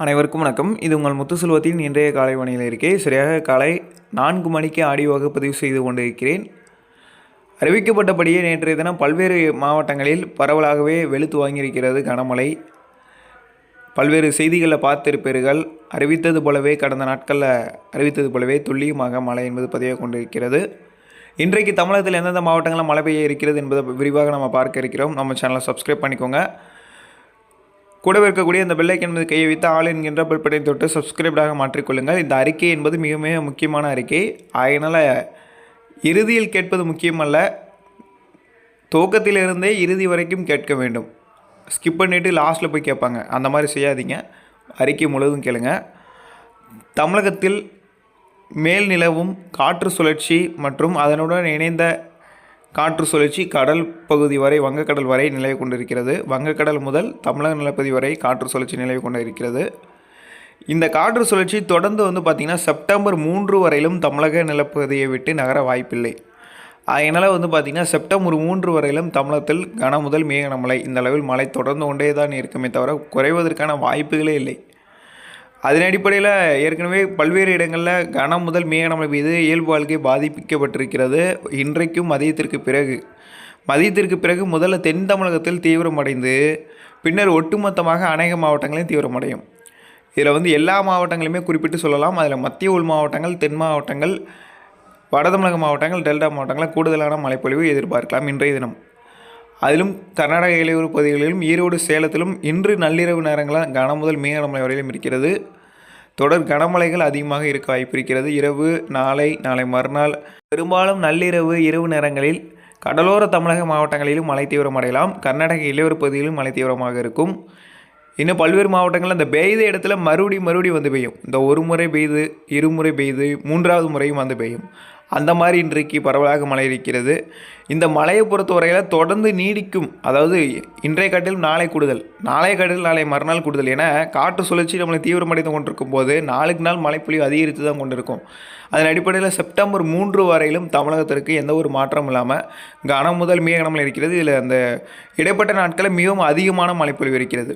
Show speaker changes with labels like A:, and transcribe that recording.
A: அனைவருக்கும் வணக்கம். இது உங்கள் முத்துசெல்வத்தின் இன்றைய காலை வானிலை இருக்கே. சரியாக காலை 4 மணிக்கு ஆடியோவாக பதிவு செய்து கொண்டிருக்கிறேன். அறிவிக்கப்பட்டபடியே நேற்றைய தினம் பல்வேறு மாவட்டங்களில் பரவலாகவே வெளுத்து வாங்கியிருக்கிறது கனமழை. பல்வேறு செய்திகளில் பார்த்திருப்பீர்கள். அறிவித்தது போலவே கடந்த நாட்களில் அறிவித்தது போலவே துல்லியமாக மழை என்பது பதிவாக கொண்டிருக்கிறது. இன்றைக்கு தமிழகத்தில் எந்தெந்த மாவட்டங்களில் மழை பெய்ய இருக்கிறது என்பதை விரிவாக நம்ம பார்க்க இருக்கிறோம். நம்ம சேனலை சப்ஸ்கிரைப் பண்ணிக்கோங்க. கூடவே இருக்கக்கூடிய இந்த பெல்லைக்கன் என்பது கையை வைத்து ஆல் என்கின்ற பெல் பட்டனை தொட்டு சப்ஸ்கிரைப்டாக மாற்றிக்கொள்ளுங்கள். இந்த அறிக்கை என்பது மிக மிக முக்கியமான அறிக்கை. அதனால் இறுதியில் கேட்பது முக்கியமல்ல, துவக்கத்திலிருந்தே இறுதி வரைக்கும் கேட்க வேண்டும். ஸ்கிப் பண்ணிவிட்டு லாஸ்ட்டில் போய் கேட்பாங்க. அந்த மாதிரி செய்யாதீங்க. அறிக்கை முழுவதும் கேளுங்க. தமிழகத்தில் மேல் நிலவும் காற்று சுழற்சி மற்றும் அதனுடன் இணைந்த காற்று சுழற்சி கடல் பகுதி வரை வங்கக்கடல் வரை நிலவி கொண்டிருக்கிறது. வங்கக்கடல் முதல் தமிழக நிலப்பகுதி வரை காற்று சுழற்சி நிலவி கொண்டிருக்கிறது. இந்த காற்று சுழற்சி தொடர்ந்து பார்த்திங்கன்னா செப்டம்பர் 3 வரையிலும் தமிழக நிலப்பகுதியை விட்டு நகர வாய்ப்பில்லை. அதனால் பார்த்திங்கன்னா செப்டம்பர் 3 வரையிலும் தமிழகத்தில் கன முதல் மிக கனமழை இந்த அளவில் மழை தொடர்ந்து கொண்டே தான் இருக்குமே தவிர குறைவதற்கான வாய்ப்புகளே இல்லை. அதன் அடிப்படையில் ஏற்கனவே பல்வேறு இடங்களில் கனம் முதல் மிக கனமழை பெய்து இயல்பு வாழ்க்கை பாதிக்கப்பட்டிருக்கிறது. இன்றைக்கும் மதியத்திற்கு பிறகு முதல்ல தென் தமிழகத்தில் தீவிரமடைந்து பின்னர் ஒட்டுமொத்தமாக அநேக மாவட்டங்களையும் தீவிரமடையும். இதில் எல்லா மாவட்டங்களையுமே குறிப்பிட்டு சொல்லலாம். அதில் மத்திய உள் மாவட்டங்கள், தென் மாவட்டங்கள், வட தமிழக மாவட்டங்கள், டெல்டா மாவட்டங்களில் கூடுதலான மழைப்பொழிவு எதிர்பார்க்கலாம் இன்றைய தினம். அதிலும் கர்நாடக இலையூர் பகுதிகளிலும் ஈரோடு, சேலத்திலும் இன்று நள்ளிரவு நேரங்களில் கன முதல் மிக கனமழை வரையிலும் இருக்கிறது. தொடர் கனமழைகள் அதிகமாக இருக்க வாய்ப்பு இருக்கிறது. இரவு, நாளை மறுநாள் பெரும்பாலும் நள்ளிரவு இரவு நேரங்களில் கடலோர தமிழக மாவட்டங்களிலும் மழை தீவிரமடையலாம். கர்நாடக இலையூர் பகுதியிலும் மழை தீவிரமாக இருக்கும். இன்னும் பல்வேறு மாவட்டங்களில் இந்த பெய்த இடத்துல மறுபடி வந்து பெய்யும். இந்த ஒரு முறை பெய்து, இருமுறை பெய்து, 3வது முறையும் வந்து பெய்யும். அந்த மாதிரி இன்றைக்கு பரவலாக மழை இருக்கிறது. இந்த மழையை பொறுத்தவரையில் தொடர்ந்து நீடிக்கும். அதாவது இன்றைய காட்டிலும் நாளை கூடுதல், நாளைய காட்டிலும் நாளை மறுநாள் கூடுதல் என காற்று சுழற்சி நம்மளை தீவிரமடைந்து கொண்டிருக்கும் போது நாளுக்கு நாள் மழைப்பொழிவு அதிகரித்து தான் கொண்டிருக்கும். அதன் அடிப்படையில் செப்டம்பர் 3 வரையிலும் தமிழகத்திற்கு எந்த ஒரு மாற்றமும் இல்லாமல் கனம் முதல் மிக கனமழை இருக்கிறது. இதில் அந்த இடைப்பட்ட நாட்களில் மிகவும் அதிகமான மழைப்பொழிவு இருக்கிறது.